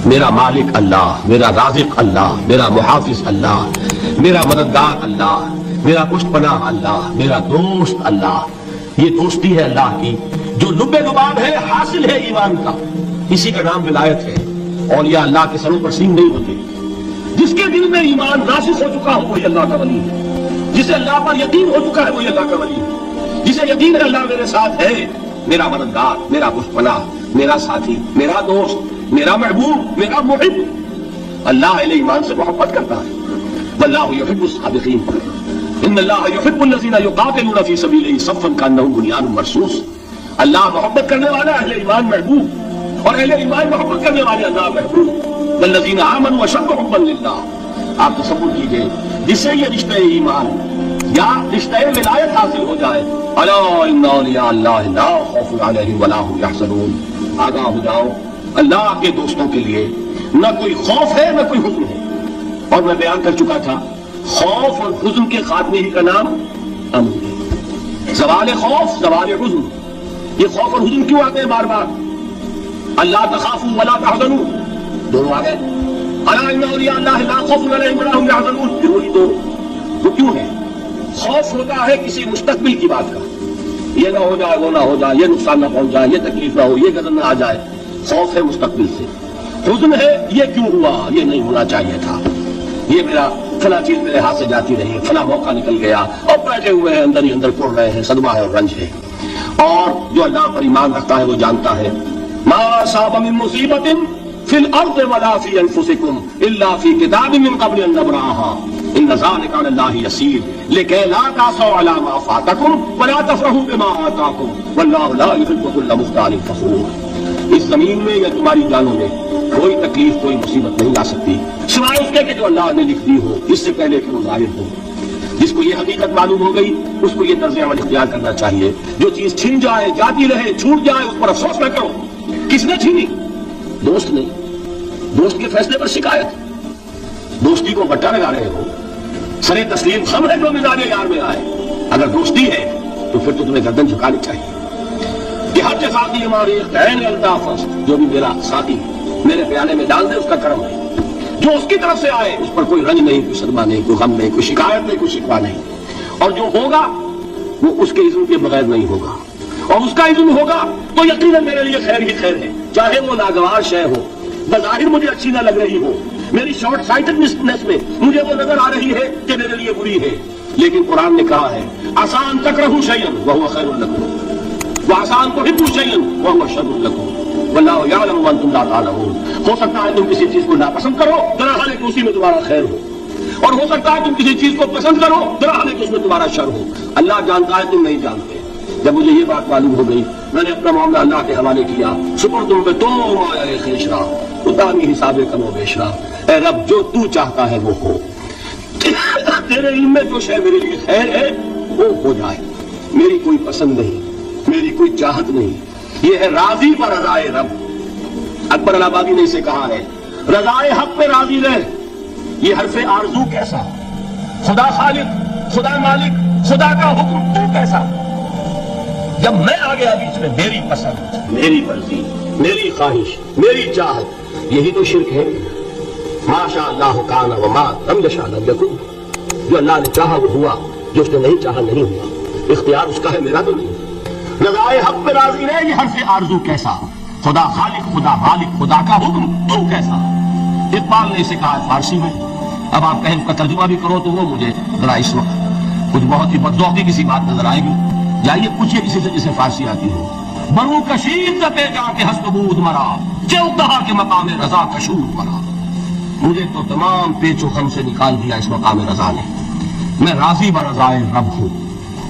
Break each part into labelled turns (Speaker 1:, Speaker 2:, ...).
Speaker 1: میرا مالک اللہ، میرا رازق اللہ، میرا محافظ اللہ، میرا مددگار اللہ، میرا پشت پناہ اللہ، میرا دوست اللہ. یہ دوستی ہے اللہ کی جو لب لباب ہے، حاصل ہے ایمان کا. اسی کا نام ولایت ہے. اولیاء اللہ کے سروں پر سینگ نہیں ہوتے. جس کے دل میں ایمان راسخ ہو چکا ہو وہی اللہ کا ولی ہے. جسے اللہ پر یقین ہو چکا ہے وہی اللہ کا ولی ہے. جسے یقین ہے اللہ میرے ساتھ ہے، میرا مددگار، میرا پشت پناہ، میرا ساتھی، میرا دوست، میرا محبوب، میرا محب. اللہ اہل ایمان سے محبت کرتا ہے. واللہ یحب الصادقین. ان اللہ یحب الذین یقاتلون فی سبیلہ صفا کانہم بنیان مرصوص. اللہ محبت کرنے والا اہل ایمان محبوب، اور اہل ایمان محبت کرنے والے اللہ محبوب. والذین آمنوا اشد حبا للہ. آپ تصور کیجئے جس سے یہ رشتہ ایمان یا رشتہ ولایت حاصل ہو جائے. الا ان اولیاء اللہ لا خوف علیہم ولا هم یحزنون. آگاہ ہو جاؤ، اللہ کے دوستوں کے لیے نہ کوئی خوف ہے نہ کوئی حزن ہے. اور میں بیان کر چکا تھا خوف اور حزن کے خاتمے ہی کا نام امن ہے. زوال خوف، زوال حزن. یہ خوف اور حزن کیوں آتے ہیں بار بار؟ اللہ تخافوا ولا تحزنوا دونوں آ گئے. الا ان اولیاء اللہ لا خوف علیہم ولا هم یحزنون ضروری دو. وہ کیوں ہے؟ خوف ہوتا ہے کسی مستقبل کی بات کا، یہ نہ ہو جائے، وہ نہ ہو جائے، یہ نقصان نہ پہنچ جائے، یہ تکلیف نہ ہو، یہ غضب نہ آ جائے. خوف ہے مستقبل سے. حزن ہے یہ کیوں ہوا، یہ نہیں ہونا چاہیے تھا، یہ میرا فلاں چیز میرے ہاتھ سے جاتی رہی، فلاں موقع نکل گیا، اور بیٹھے ہوئے ہیں اندر ہی اندر پڑ رہے ہیں، صدمہ ہے اور رنج ہے. اور جو اللہ پر ایمان رکھتا ہے وہ جانتا ہے ما اصاب من مصیبت فی الارض ولا فی انفسکم الا فی کتاب من قبل ان نبرأها ان ذلک علی اللہ یسیر لکی لا تعصوا علی ما فاتکم ولا تفرحوا بما آتاکم واللہ لا یحب کل مختال فخور. اس زمین میں یا تمہاری جانوں میں کوئی تکلیف، کوئی مصیبت نہیں آ سکتی سوائے اس کے کہ جو اللہ نے لکھ دی ہو اس سے پہلے کہ وہ ظاہر ہو. جس کو یہ حقیقت معلوم ہو گئی اس کو یہ طرز عمل اختیار کرنا چاہیے. جو چیز چھن جائے، جاتی رہے، چھوٹ جائے، اس پر افسوس نہ کرو. کس نے چھینی؟ دوست نے. دوست کے فیصلے پر شکایت. دوستی کو بٹا لگا رہے ہو. سر تسلیم خم ہے جو مزاج یار میں آئے. اگر دوستی ہے تو پھر تو تمہیں گردن جھکانی چاہیے کہ ہر کے ساتھی ہماری الطاف، جو بھی میرا ساتھی میرے پیالے میں ڈال دے اس کا کرم ہے. جو اس کی طرف سے آئے اس پر کوئی رنج نہیں، کوئی صدمہ نہیں، کوئی غم نہیں، کوئی شکایت نہیں، کوئی شکوہ نہیں. اور جو ہوگا وہ اس کے اذن کے بغیر نہیں ہوگا، اور اس کا اذن ہوگا تو یقیناً میرے لیے خیر ہی خیر ہے. چاہے وہ ناگوار شے ہو، بظاہر مجھے اچھی نہ لگ رہی ہو، میری شارٹ سائٹڈنس میں مجھے وہ نظر آ رہی ہے کہ میرے لیے بری ہے، لیکن قرآن نے کہا ہے آسان تکرہوا شیئا وہو خیر لکم وآسان تحبوا شیئا وہو شر لکم واللہ یعلم وانتم لا تعلمون. ہو سکتا ہے تم کسی چیز کو ناپسند کرو، درحال کہ اسی میں تمہارا خیر ہو، اور ہو سکتا ہے تم کسی چیز کو پسند کرو، درحال کہ اس میں تمہارا شر ہو. اللہ جانتا ہے، تم نہیں جانتے. جب مجھے یہ بات معلوم ہو گئی میں نے اپنا معاملہ اللہ کے حوالے کیا. سپرتم پہ تو مایا خیشرا اتانی حساب کم و بیشرا. اے رب جو تو چاہتا ہے وہ ہو، تیرے علم میں جو شے میرے لیے خیر ہے وہ ہو جائے. میری کوئی پسند نہیں، میری کوئی چاہت نہیں. یہ ہے راضی پر رضائے رب. اکبر الہآبادی نے اسے کہا ہے رضائے حق پہ راضی رہ. یہ حرف آرزو کیسا؟ خدا خالق، خدا مالک، خدا کا حکم تو کیسا؟ جب میں آ گیا بیچ میں میری پسند، میری مرضی، میری خواہش، میری چاہت، یہی تو شرک ہے. ما شاء اللہ کان وما لم یشاء لم یکن. جو اللہ نے چاہا وہ ہوا، جو اس نے نہیں چاہا نہیں ہوا. اختیار اس کا ہے، میرا تو نہیں. رضائے حق پہ راضی رہے، یہ حرف آرزو کیسا؟ خدا خالق، خدا مالک، خدا کا حکم تو کیسا؟ اقبال نے اسے کہا فارسی میں. اب آپ کہیں اس کا ترجمہ بھی کرو تو وہ مجھے ذرا اس وقت کچھ بہت ہی بدذوقی کسی بات نظر آئے گی. جائیے پوچھئے کسی سے جسے فارسی آتی ہو. برو کشید پہ جا کے ہست بود مرا چوکہا کے مقام رضا کشور مرا. مجھے تو تمام پیچ و خم سے نکال دیا اس مقام رضا نے. میں راضی برضائے رب ہوں،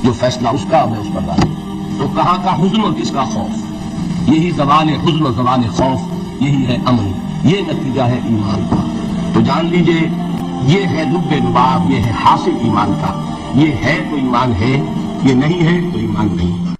Speaker 1: جو فیصلہ اس کا میں اس پر راضی. تو کہاں کا حزن اور کس کا خوف؟ یہی زوال حزن و زوال خوف، یہی ہے امن، یہ نتیجہ ہے ایمان کا. تو جان لیجئے یہ ہے لب لباب، یہ ہے حاصل ایمان کا. یہ ہے تو ایمان ہے، یہ نہیں ہے تو ایمان نہیں.